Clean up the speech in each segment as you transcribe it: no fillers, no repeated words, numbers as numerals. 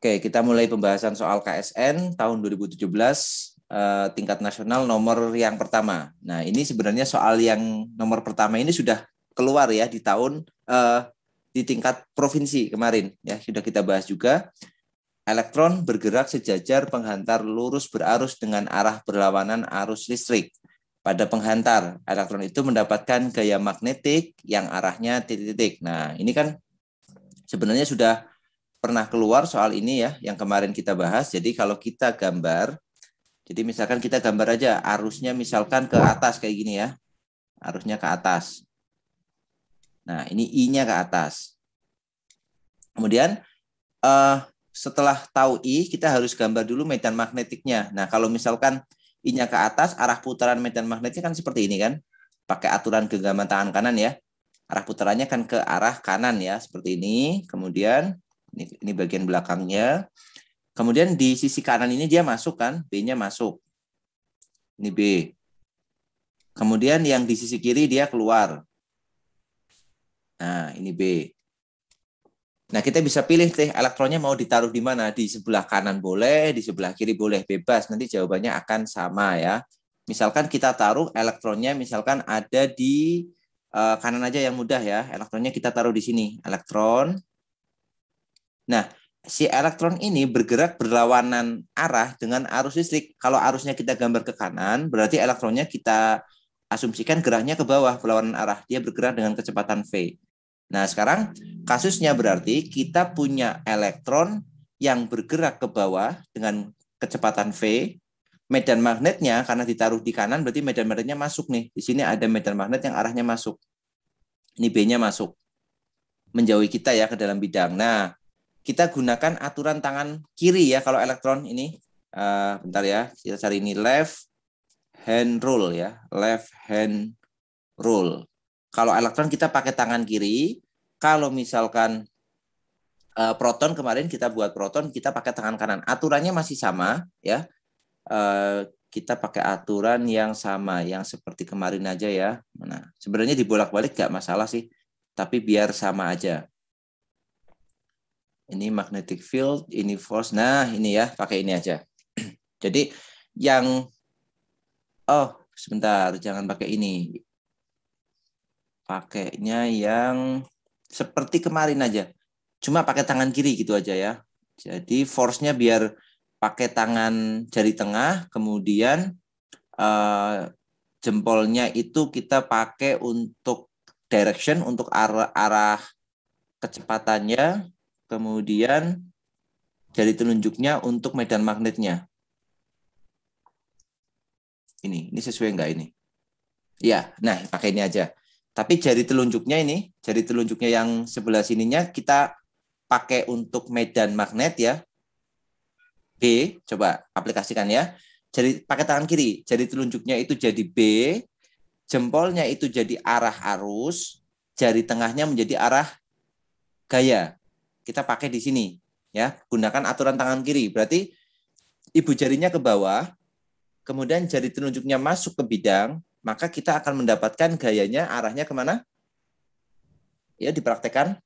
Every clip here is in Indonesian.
Oke, kita mulai pembahasan soal KSN tahun 2017 tingkat nasional nomor yang pertama. Nah, ini sebenarnya soal yang nomor pertama ini sudah keluar ya di tahun di tingkat provinsi kemarin ya, sudah kita bahas juga. Elektron bergerak sejajar penghantar lurus berarus dengan arah berlawanan arus listrik. Pada penghantar, elektron itu mendapatkan gaya magnetik yang arahnya titik-titik. Nah, ini kan sebenarnya sudah pernah keluar soal ini ya, yang kemarin kita bahas. Jadi kalau kita gambar, jadi misalkan kita gambar aja arusnya misalkan ke atas kayak gini ya. Arusnya ke atas. Nah, ini I-nya ke atas. Kemudian setelah tahu I, kita harus gambar dulu medan magnetiknya. Nah, kalau misalkan I-nya ke atas, arah putaran medan magnetiknya kan seperti ini kan. Pakai aturan genggaman tangan kanan ya. Arah putarannya kan ke arah kanan ya, seperti ini. Kemudian ini bagian belakangnya. Kemudian di sisi kanan ini dia masuk kan, B-nya masuk. Ini B. Kemudian yang di sisi kiri dia keluar. Nah, ini B. Nah, kita bisa pilih elektronnya mau ditaruh di mana. Di sebelah kanan boleh, di sebelah kiri boleh, bebas. Nanti jawabannya akan sama ya. Misalkan kita taruh elektronnya misalkan ada di kanan aja yang mudah ya. Elektronnya kita taruh di sini. Elektron. Nah, si elektron ini bergerak berlawanan arah dengan arus listrik. Kalau arusnya kita gambar ke kanan, berarti elektronnya kita asumsikan geraknya ke bawah berlawanan arah. Dia bergerak dengan kecepatan V. Nah, sekarang kasusnya berarti kita punya elektron yang bergerak ke bawah dengan kecepatan V. Medan magnetnya karena ditaruh di kanan berarti medan magnetnya masuk nih. Di sini ada medan magnet yang arahnya masuk. Ini B-nya masuk. Menjauhi kita ya ke dalam bidang. Nah, kita gunakan aturan tangan kiri ya kalau elektron ini. Bentar ya, kita cari ini left hand rule ya. Left hand rule. Kalau elektron kita pakai tangan kiri, kalau misalkan proton kemarin kita buat proton kita pakai tangan kanan. Aturannya masih sama ya. Kita pakai aturan yang sama, yang seperti kemarin aja ya. Nah, sebenarnya dibolak-balik nggak masalah sih, tapi biar sama aja. Ini magnetic field, ini force. Nah, ini ya, pakai ini aja. Jadi yang sebentar, jangan pakai ini. Pakainya yang seperti kemarin aja. Cuma pakai tangan kiri gitu aja ya. Jadi force-nya biar pakai tangan jari tengah, kemudian jempolnya itu kita pakai untuk direction, untuk arah kecepatannya, kemudian jari telunjuknya untuk medan magnetnya. Ini sesuai enggak ini? Ya, nah pakai ini aja. Tapi jari telunjuknya ini, jari telunjuknya yang sebelah sininya kita pakai untuk medan magnet ya. B, coba aplikasikan ya. Jari pakai tangan kiri, jari telunjuknya itu jadi B, jempolnya itu jadi arah arus, jari tengahnya menjadi arah gaya. Kita pakai di sini ya, gunakan aturan tangan kiri. Berarti ibu jarinya ke bawah, kemudian jari telunjuknya masuk ke bidang, maka kita akan mendapatkan gayanya arahnya kemana? Ya, dipraktekkan.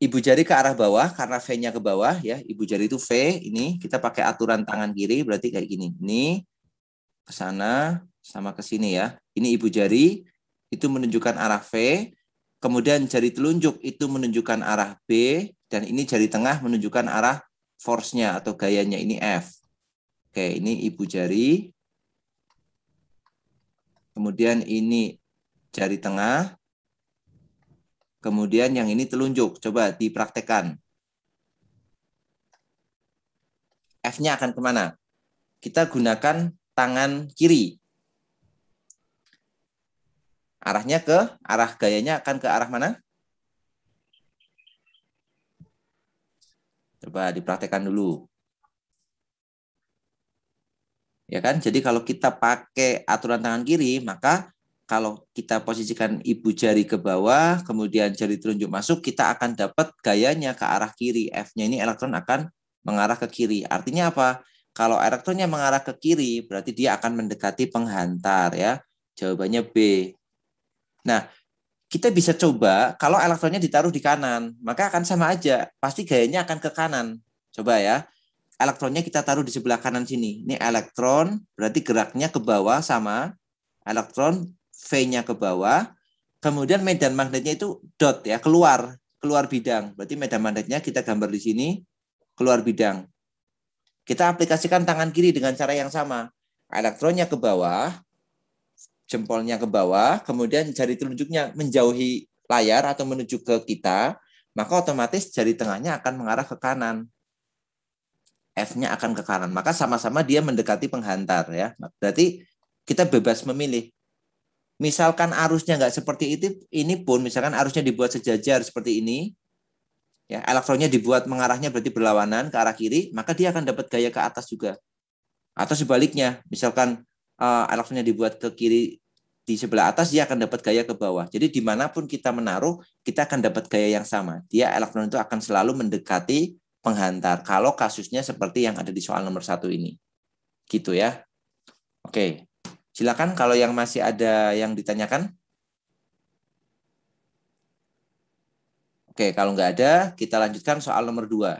Ibu jari ke arah bawah, karena V-nya ke bawah, ya. Ibu jari itu V, ini kita pakai aturan tangan kiri, berarti kayak gini. Ini ke sana, sama ke sini ya. Ini ibu jari, itu menunjukkan arah V, kemudian jari telunjuk itu menunjukkan arah B, dan ini jari tengah menunjukkan arah force-nya atau gayanya, ini F. Oke, ini ibu jari. Kemudian ini jari tengah. Kemudian yang ini telunjuk. Coba dipraktekkan. F-nya akan kemana? Kita gunakan tangan kiri. Arahnya ke, arah gayanya akan ke arah mana? Coba dipraktekkan dulu. Ya kan? Jadi kalau kita pakai aturan tangan kiri, maka kalau kita posisikan ibu jari ke bawah, kemudian jari telunjuk masuk, kita akan dapat gayanya ke arah kiri. F-nya ini elektron akan mengarah ke kiri. Artinya apa? Kalau elektronnya mengarah ke kiri, berarti dia akan mendekati penghantar ya. Jawabannya B. Nah, kita bisa coba kalau elektronnya ditaruh di kanan, maka akan sama aja. Pasti gayanya akan ke kanan. Coba ya. Elektronnya kita taruh di sebelah kanan sini. Ini elektron, berarti geraknya ke bawah sama. Elektron V-nya ke bawah. Kemudian medan magnetnya itu dot ya, keluar bidang. Berarti medan magnetnya kita gambar di sini, keluar bidang. Kita aplikasikan tangan kiri dengan cara yang sama. Elektronnya ke bawah, jempolnya ke bawah, kemudian jari telunjuknya menjauhi layar atau menuju ke kita, maka otomatis jari tengahnya akan mengarah ke kanan. F-nya akan ke kanan. Maka sama-sama dia mendekati penghantar ya. Berarti kita bebas memilih. Misalkan arusnya nggak seperti itu, ini pun misalkan arusnya dibuat sejajar seperti ini, ya elektronnya dibuat mengarahnya berarti berlawanan ke arah kiri, maka dia akan dapat gaya ke atas juga. Atau sebaliknya, misalkan elektronnya dibuat ke kiri di sebelah atas, dia akan dapat gaya ke bawah. Jadi dimanapun kita menaruh, kita akan dapat gaya yang sama. Dia elektron itu akan selalu mendekati penghantar. Kalau kasusnya seperti yang ada di soal nomor 1 ini. Gitu ya. Oke. Silakan kalau yang masih ada yang ditanyakan. Oke, kalau nggak ada, kita lanjutkan soal nomor 2.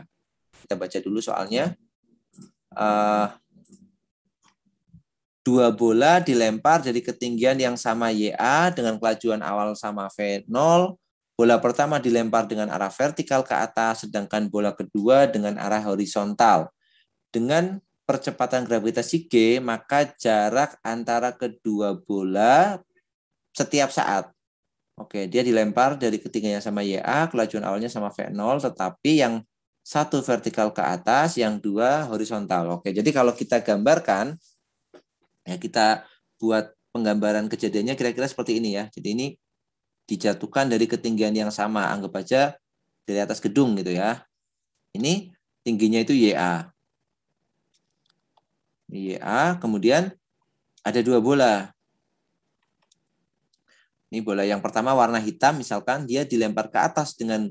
Kita baca dulu soalnya. 2 bola dilempar dari ketinggian yang sama YA dengan kelajuan awal sama V0. Bola pertama dilempar dengan arah vertikal ke atas, sedangkan bola kedua dengan arah horizontal. Dengan percepatan gravitasi G, maka jarak antara kedua bola setiap saat. Oke, dia dilempar dari ketinggian yang sama YA, kelajuan awalnya sama V0, tetapi yang satu vertikal ke atas, yang dua horizontal. Oke, jadi kalau kita gambarkan, ya kita buat penggambaran kejadiannya kira-kira seperti ini ya. Jadi ini dijatuhkan dari ketinggian yang sama, anggap aja dari atas gedung gitu ya. Ini tingginya itu YA. YA, kemudian ada 2 bola. Ini bola yang pertama warna hitam, misalkan dia dilempar ke atas dengan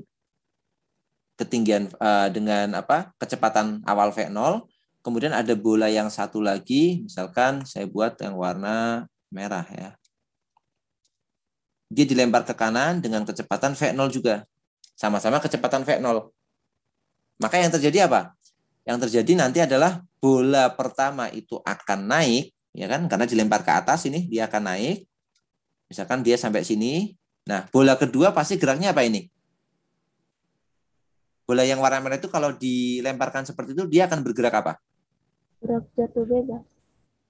ketinggian dengan kecepatan awal V0. Kemudian ada bola yang satu lagi, misalkan saya buat yang warna merah ya. Dia dilempar ke kanan dengan kecepatan V0 juga. Sama-sama kecepatan V0. Maka yang terjadi apa? Yang terjadi nanti adalah bola pertama itu akan naik, ya kan? Karena dilempar ke atas ini, dia akan naik. Misalkan dia sampai sini. Nah, bola kedua pasti geraknya apa ini? Bola yang warna merah itu kalau dilemparkan seperti itu, dia akan bergerak apa? Gerak jatuh bebas.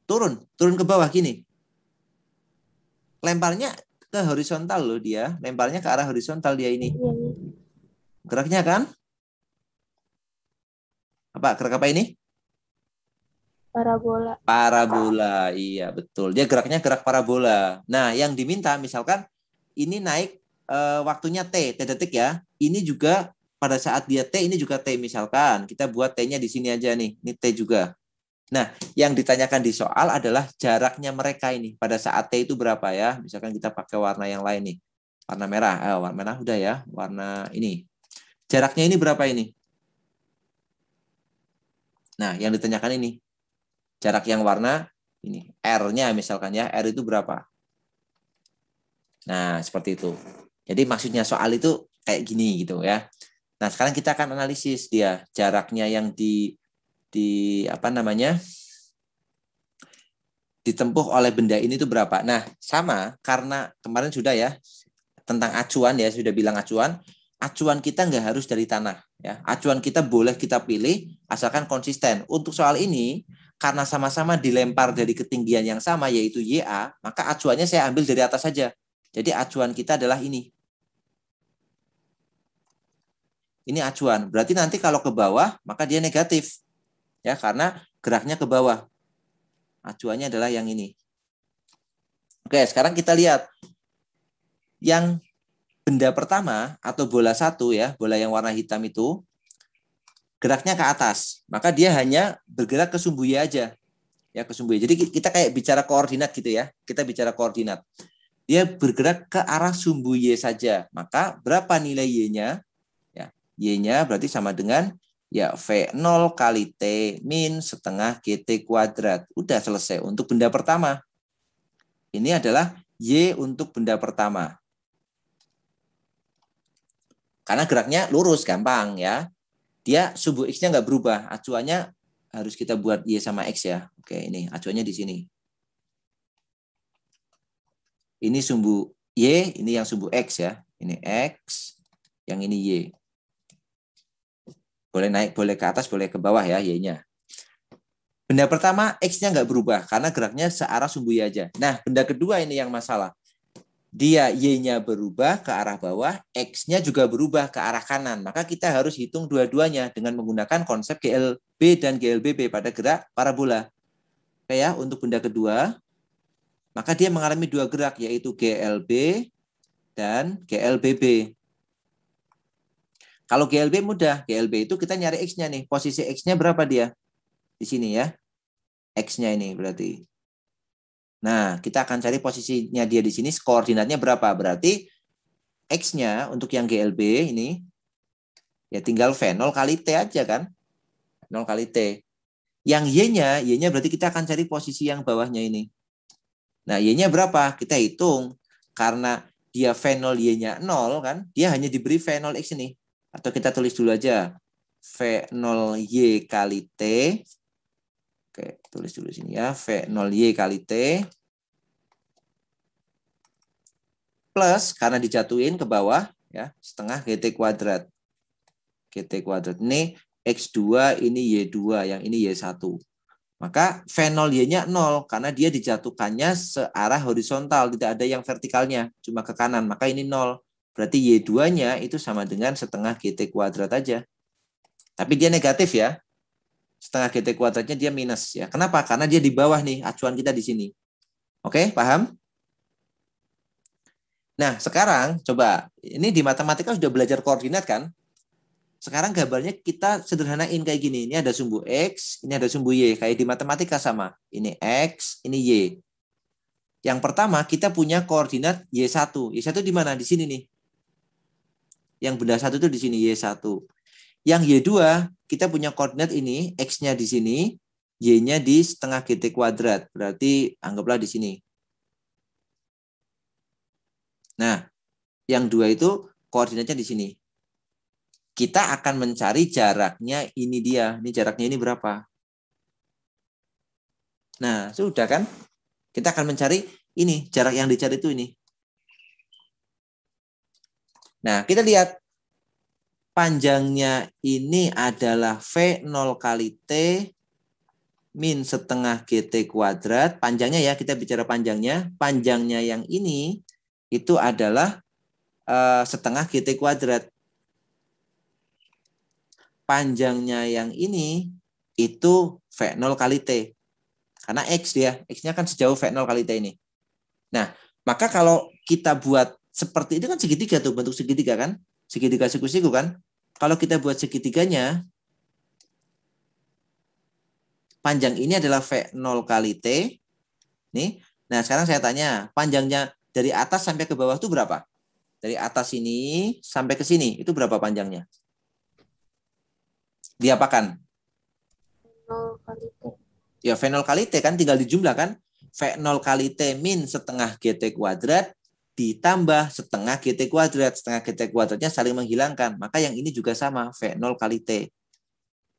Turun ke bawah gini. Lemparnya ke horizontal loh dia. Lemparnya ke arah horizontal dia ini. Geraknya kan? Apa? Gerak apa ini? Parabola. Parabola, iya betul. Dia geraknya gerak parabola. Nah, yang diminta misalkan ini naik waktunya T detik ya. Ini juga pada saat dia T, ini juga T misalkan. Kita buat T-nya di sini aja nih. Ini T juga. Nah, yang ditanyakan di soal adalah jaraknya mereka ini. Pada saat T itu berapa ya? Misalkan kita pakai warna yang lain nih. Warna merah. Warna merah udah ya. Warna ini. Jaraknya ini berapa ini? Nah, yang ditanyakan ini. Jarak yang warna ini. R-nya misalkan ya. R itu berapa? Nah, seperti itu. Jadi maksudnya soal itu kayak gini gitu ya. Nah, sekarang kita akan analisis dia. Jaraknya yang ditempuh oleh benda ini itu berapa. Nah, sama karena kemarin sudah ya tentang acuan ya, sudah bilang acuan. Acuan kita nggak harus dari tanah ya. Acuan kita boleh kita pilih asalkan konsisten. Untuk soal ini karena sama-sama dilempar dari ketinggian yang sama yaitu YA, maka acuannya saya ambil dari atas saja. Jadi acuan kita adalah ini. Ini acuan. Berarti nanti kalau ke bawah maka dia negatif. Ya, karena geraknya ke bawah. Acuannya adalah yang ini. Oke, sekarang kita lihat yang benda pertama atau bola satu ya, bola yang warna hitam itu geraknya ke atas. Maka dia hanya bergerak ke sumbu Y aja. Ya, ke sumbu Y. Jadi kita kayak bicara koordinat gitu ya. Kita bicara koordinat. Dia bergerak ke arah sumbu Y saja. Maka berapa nilai Y-nya? Ya, Y-nya berarti sama dengan ya V0 kali T min setengah GT kuadrat. Udah selesai untuk benda pertama. Ini adalah Y untuk benda pertama. Karena geraknya lurus, gampang ya. Dia sumbu X-nya nggak berubah. Acuannya harus kita buat Y sama X ya. Oke, ini acuannya di sini. Ini sumbu Y, ini yang sumbu X ya. Ini X, yang ini Y. Boleh naik, boleh ke atas, boleh ke bawah ya Y-nya. Benda pertama, X-nya nggak berubah karena geraknya searah sumbu Y aja. Nah, benda kedua ini yang masalah. Dia Y-nya berubah ke arah bawah, X-nya juga berubah ke arah kanan. Maka kita harus hitung dua-duanya dengan menggunakan konsep GLB dan GLBB pada gerak parabola. Oke ya, untuk benda kedua, maka dia mengalami dua gerak, yaitu GLB dan GLBB. Kalau GLB mudah, GLB itu kita nyari X-nya nih. Posisi X-nya berapa dia? Di sini ya. X-nya ini berarti. Nah, kita akan cari posisinya dia di sini, koordinatnya berapa. Berarti X-nya untuk yang GLB ini, ya tinggal V 0 kali T aja kan. 0 kali T. Yang Y-nya berarti kita akan cari posisi yang bawahnya ini. Nah, Y-nya berapa? Kita hitung. Karena dia V0, Y-nya 0 kan, dia hanya diberi V0X ini. Atau kita tulis dulu aja. V0Y kali T. Oke, tulis dulu sini ya. V0Y kali T. Plus, karena dijatuhin ke bawah, ya setengah GT kuadrat. GT kuadrat. Ini X2, ini Y2, yang ini Y1. Maka V0Y-nya 0, karena dia dijatuhkannya searah horizontal, tidak ada yang vertikalnya, cuma ke kanan. Maka ini 0. Berarti Y2-nya itu sama dengan setengah GT kuadrat aja. Tapi dia negatif ya. Setengah GT kuadratnya dia minus ya. Kenapa? Karena dia di bawah nih, acuan kita di sini. Oke, paham? Nah, sekarang coba, ini di matematika sudah belajar koordinat kan? Sekarang gambarnya kita sederhanain kayak gini. Ini ada sumbu X, ini ada sumbu Y. Kayak di matematika sama. Ini X, ini Y. Yang pertama, kita punya koordinat Y1. Y1 di mana? Di sini nih. Yang benda satu itu di sini, Y1. Yang Y2, kita punya koordinat ini, X-nya di sini, Y-nya di setengah GT kuadrat. Berarti anggaplah di sini. Nah, yang 2 itu koordinatnya di sini. Kita akan mencari jaraknya ini dia. Ini jaraknya ini berapa? Nah, sudah kan? Kita akan mencari ini. Jarak yang dicari itu ini. Nah, kita lihat. Panjangnya ini adalah V0 kali T min setengah GT kuadrat. Panjangnya ya, kita bicara panjangnya. Panjangnya yang ini itu adalah setengah GT kuadrat. Panjangnya yang ini itu V0 kali T. Karena X dia. X-nya kan sejauh V0 kali T ini. Nah, maka kalau kita buat seperti itu kan segitiga tuh, bentuk segitiga kan? Segitiga siku-siku kan? Kalau kita buat segitiganya, panjang ini adalah V0 kali T. Nih. Nah, sekarang saya tanya, panjangnya dari atas sampai ke bawah itu berapa? Dari atas ini sampai ke sini, itu berapa panjangnya? Diapakan? 0 kali T. Ya, V0 kali T kan tinggal dijumlah kan? V0 kali T min setengah GT kuadrat ditambah setengah GT kuadrat. Setengah GT kuadratnya saling menghilangkan. Maka yang ini juga sama, V0 kali T.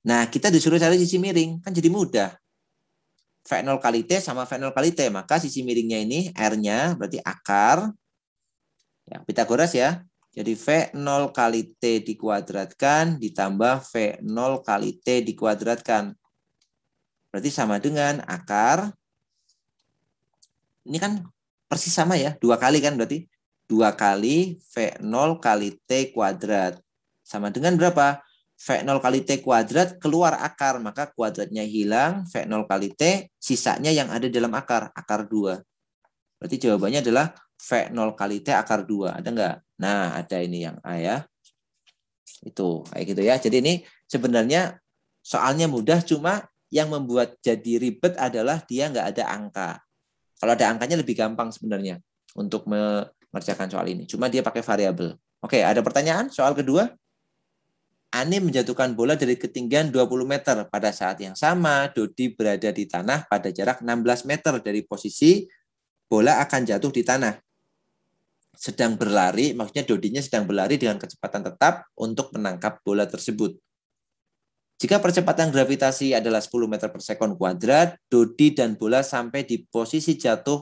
Nah, kita disuruh cari sisi miring. Kan jadi mudah. V0 kali T sama V0 kali T. Maka sisi miringnya ini, R-nya berarti akar. Ya, Pitagoras ya. Jadi V0 kali T dikuadratkan ditambah V0 kali T dikuadratkan. Berarti sama dengan akar. Ini kan persis sama ya, 2 kali kan berarti 2 kali V0 kali T kuadrat. Sama dengan berapa? V0 kali T kuadrat keluar akar, maka kuadratnya hilang, V0 kali T, sisanya yang ada dalam akar 2. Berarti jawabannya adalah V0 kali T akar 2. Ada nggak? Nah, ada ini yang A ya. Itu, kayak gitu ya. Jadi ini sebenarnya soalnya mudah, cuma yang membuat jadi ribet adalah dia nggak ada angka. Kalau ada angkanya lebih gampang sebenarnya untuk mengerjakan soal ini. Cuma dia pakai variabel. Oke, ada pertanyaan soal kedua? Ani menjatuhkan bola dari ketinggian 20 meter. Pada saat yang sama, Dodi berada di tanah pada jarak 16 meter dari posisi bola akan jatuh di tanah. sedang berlari, maksudnya Dodinya sedang berlari dengan kecepatan tetap untuk menangkap bola tersebut. Jika percepatan gravitasi adalah 10 meter per sekon kuadrat, Dodi dan bola sampai di posisi jatuh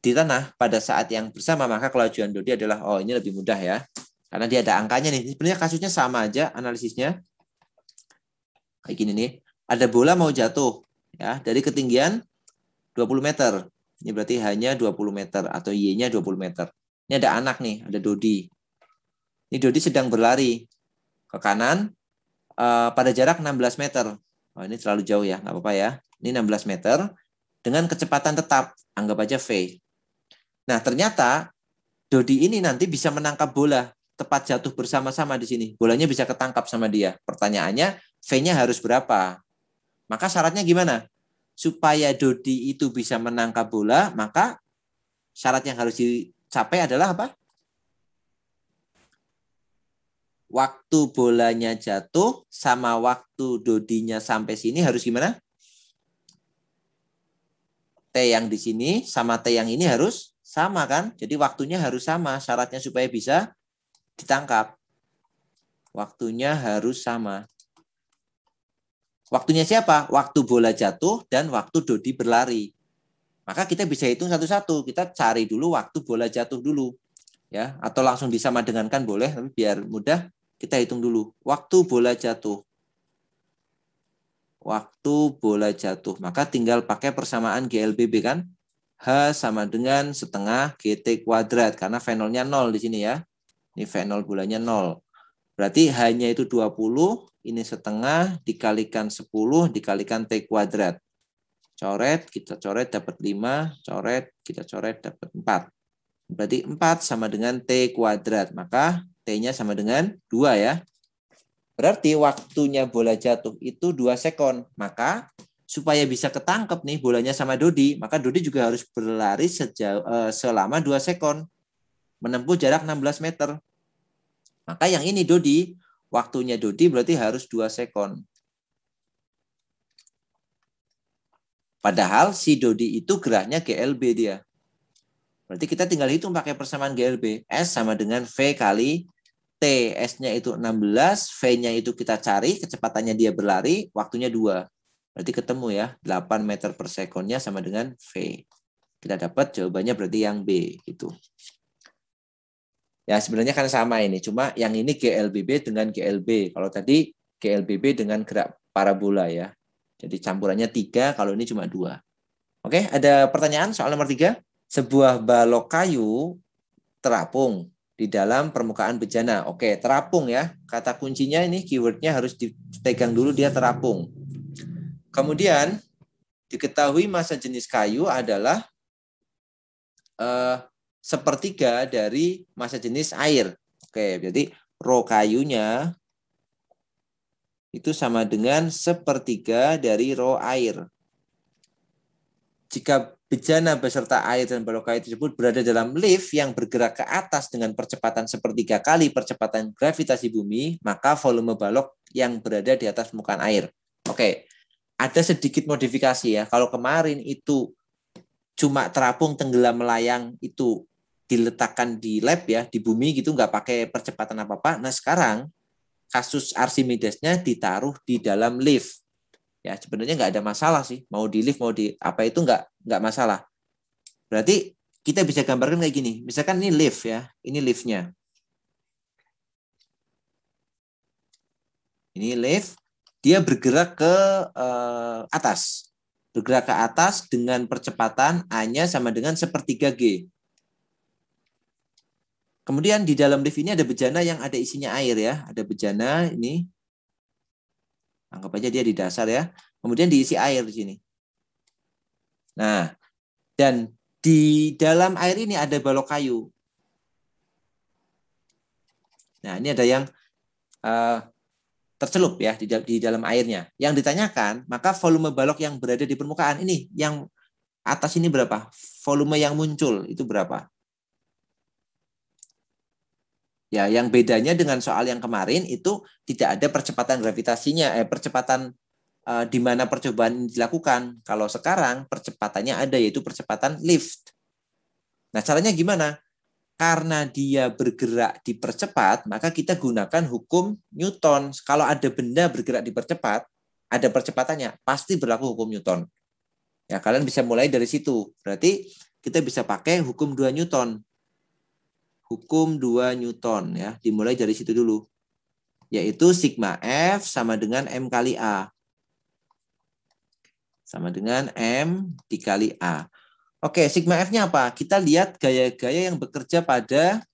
di tanah pada saat yang bersama, maka kelajuan Dodi adalah, oh ini lebih mudah ya, karena dia ada angkanya nih. Sebenarnya kasusnya sama aja analisisnya. Kayak gini nih, ada bola mau jatuh ya dari ketinggian 20 meter. Ini berarti hanya 20 meter atau Y-nya 20 meter. Ini ada anak nih, ada Dodi. Ini Dodi sedang berlari ke kanan pada jarak 16 meter. Oh, ini terlalu jauh ya, nggak apa-apa ya. Ini 16 meter dengan kecepatan tetap, anggap aja V. Nah, ternyata Dodi ini nanti bisa menangkap bola tepat jatuh bersama-sama di sini. Bolanya bisa ketangkap sama dia. Pertanyaannya, V-nya harus berapa? Maka syaratnya gimana? Supaya Dodi itu bisa menangkap bola, maka syarat yang harus dicapai adalah apa? Waktu bolanya jatuh sama waktu Dodinya sampai sini harus gimana? T yang di sini sama T yang ini harus sama kan? Jadi waktunya harus sama. Syaratnya supaya bisa ditangkap. Waktunya harus sama. Waktunya siapa? Waktu bola jatuh dan waktu Dodi berlari. Maka kita bisa hitung satu-satu. Kita cari dulu waktu bola jatuh dulu. Ya, atau langsung disamadengankan boleh, tapi biar mudah kita hitung dulu. Waktu bola jatuh. Waktu bola jatuh. Maka tinggal pakai persamaan GLBB kan? H sama dengan setengah GT kuadrat. Karena V0-nya 0 di sini ya. Ini V0 bolanya 0. Berarti hanya itu 20, ini setengah, dikalikan 10, dikalikan T kuadrat. Coret, kita coret dapat 5, coret, kita coret dapat 4. Berarti 4 sama dengan T kuadrat. Maka T-nya sama dengan 2 ya. Berarti waktunya bola jatuh itu 2 sekon. Maka supaya bisa ketangkep nih bolanya sama Dodi, maka Dodi juga harus berlari selama 2 sekon. Menempuh jarak 16 meter. Maka yang ini Dodi, waktunya Dodi berarti harus 2 sekon. Padahal si Dodi itu geraknya GLB dia. Berarti kita tinggal hitung pakai persamaan GLB. S sama dengan V kali T. S-nya itu 16, V-nya itu kita cari, kecepatannya dia berlari, waktunya 2. Berarti ketemu ya, 8 meter per sekonnya sama dengan V. Kita dapat jawabannya berarti yang B. Gitu. Ya sebenarnya kan sama ini, cuma yang ini GLBB dengan GLB. Kalau tadi GLBB dengan gerak parabola ya. Jadi campurannya 3, kalau ini cuma 2. Oke, ada pertanyaan soal nomor 3? Sebuah balok kayu terapung di dalam permukaan bejana. Oke, terapung ya. Kata kuncinya ini keywordnya harus dipegang dulu, dia terapung. Kemudian diketahui massa jenis kayu adalah sepertiga dari massa jenis air. Oke, jadi rho kayunya itu sama dengan sepertiga dari rho air. Jika bejana beserta air dan balok kayu tersebut berada dalam lift yang bergerak ke atas dengan percepatan sepertiga kali percepatan gravitasi bumi, maka volume balok yang berada di atas permukaan air. Oke, ada sedikit modifikasi ya. Kalau kemarin itu cuma terapung tenggelam melayang itu diletakkan di lab ya, di bumi gitu, nggak pakai percepatan apa-apa. Nah sekarang kasus Archimedesnya ditaruh di dalam lift. Ya sebenarnya nggak ada masalah sih, mau di lift mau di apa itu nggak masalah. Berarti kita bisa gambarkan kayak gini. Misalkan ini lift ya, ini liftnya. Ini lift, dia bergerak ke atas. Bergerak ke atas dengan percepatan A-nya sama dengan sepertiga G. Kemudian di dalam lift ini ada bejana yang ada isinya air ya. Ada bejana ini. Anggap aja dia di dasar ya. Kemudian diisi air di sini. Nah, dan di dalam air ini ada balok kayu. Nah, ini ada yang tercelup ya di dalam airnya. Yang ditanyakan, maka volume balok yang berada di permukaan ini, yang atas ini berapa? Volume yang muncul itu berapa? Ya, yang bedanya dengan soal yang kemarin itu tidak ada percepatan gravitasinya, percepatan di mana percobaan ini dilakukan. Kalau sekarang percepatannya ada, yaitu percepatan lift. Nah, caranya gimana? karena dia bergerak dipercepat, maka kita gunakan hukum Newton. Kalau ada benda bergerak dipercepat, ada percepatannya, pasti berlaku hukum Newton. Ya, kalian bisa mulai dari situ. Berarti kita bisa pakai hukum 2 Newton. Hukum 2 Newton ya, dimulai dari situ dulu. Yaitu sigma F sama dengan M kali A. Sama dengan M dikali A. Oke, sigma F-nya apa? Kita lihat gaya-gaya yang bekerja pada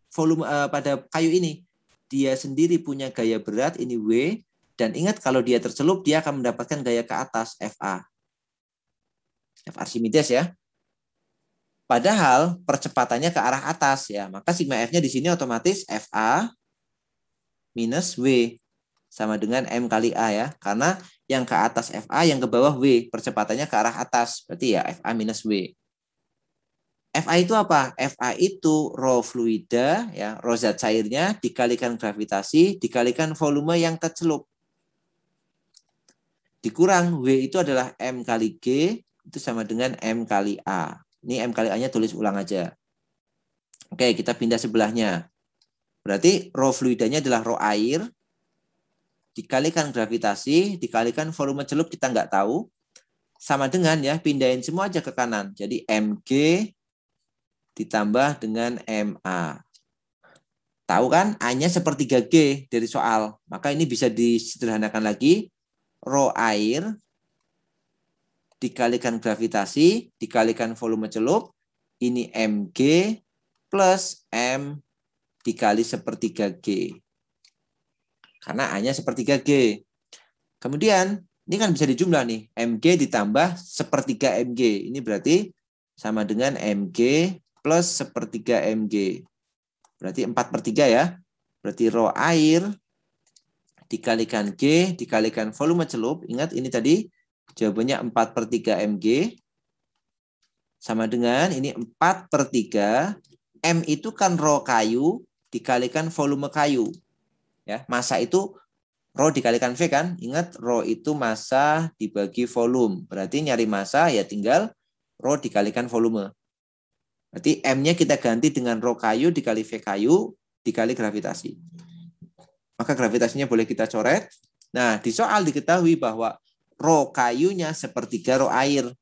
volume pada kayu ini. Dia sendiri punya gaya berat, ini W. Dan ingat kalau dia tercelup, dia akan mendapatkan gaya ke atas, FA. F Archimedes ya. Padahal percepatannya ke arah atas ya. Maka sigma F-nya di sini otomatis FA minus W. Sama dengan M kali A ya. Karena yang ke atas FA, yang ke bawah W. Percepatannya ke arah atas. Berarti ya FA minus W. FA itu apa? FA itu rho fluida, ya, rho zat cairnya, dikalikan gravitasi, dikalikan volume yang kecelup. Dikurang W itu adalah M kali G, itu sama dengan M kali A. Ini M kali A-nya tulis ulang aja. Oke, kita pindah sebelahnya. Berarti rho fluidanya adalah rho air, dikalikan gravitasi, dikalikan volume celup kita nggak tahu, sama dengan ya pindahin semua aja ke kanan. Jadi Mg ditambah dengan Ma. Tahu kan A-nya sepertiga G dari soal. Maka ini bisa disederhanakan lagi. Rho air dikalikan gravitasi, dikalikan volume celup, ini Mg plus M dikali sepertiga G. Karena A-nya sepertiga G. Kemudian, ini kan bisa dijumlah nih. Mg ditambah sepertiga Mg. Ini berarti sama dengan Mg plus sepertiga Mg. Berarti 4/3 ya. Berarti rho air dikalikan G, dikalikan volume celup. Ingat ini tadi jawabannya 4/3 Mg. Sama dengan ini 4/3. M itu kan rho kayu dikalikan volume kayu. Ya, massa itu rho dikalikan V kan? Ingat rho itu massa dibagi volume. Berarti nyari massa ya tinggal rho dikalikan volume. Berarti M-nya kita ganti dengan rho kayu dikali V kayu dikali gravitasi. Maka gravitasinya boleh kita coret. Nah, di soal diketahui bahwa rho kayunya sepertiga rho air.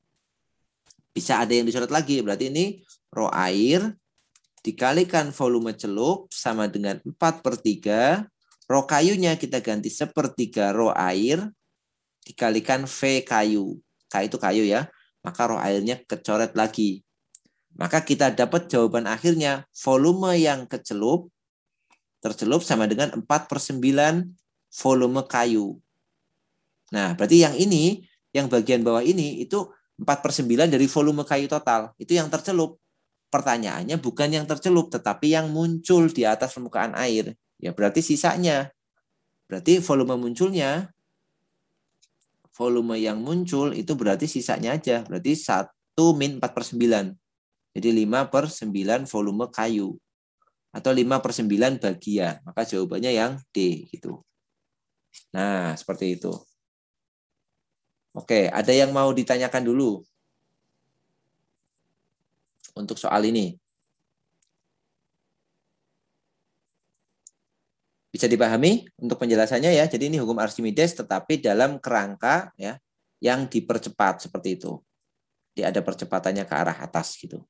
Bisa ada yang dicoret lagi. Berarti ini rho air dikalikan volume celup sama dengan 4/3. Rho kayunya kita ganti sepertiga rho air dikalikan V kayu. K itu kayu ya. Maka rho airnya kecoret lagi. Maka kita dapat jawaban akhirnya volume yang tercelup sama dengan 4/9 volume kayu. Nah, berarti yang ini, yang bagian bawah ini itu 4/9 dari volume kayu total. Itu yang tercelup. Pertanyaannya bukan yang tercelup, tetapi yang muncul di atas permukaan air. Ya berarti sisanya. Berarti volume munculnya, volume yang muncul itu berarti sisanya aja. Berarti 1 min 4/9. Jadi 5/9 volume kayu. Atau 5/9 bagian. Maka jawabannya yang D. Gitu. Nah, seperti itu. Oke, ada yang mau ditanyakan dulu untuk soal ini? Bisa dipahami untuk penjelasannya ya. Jadi ini hukum Archimedes tetapi dalam kerangka ya yang dipercepat seperti itu. Jadi ada percepatannya ke arah atas gitu.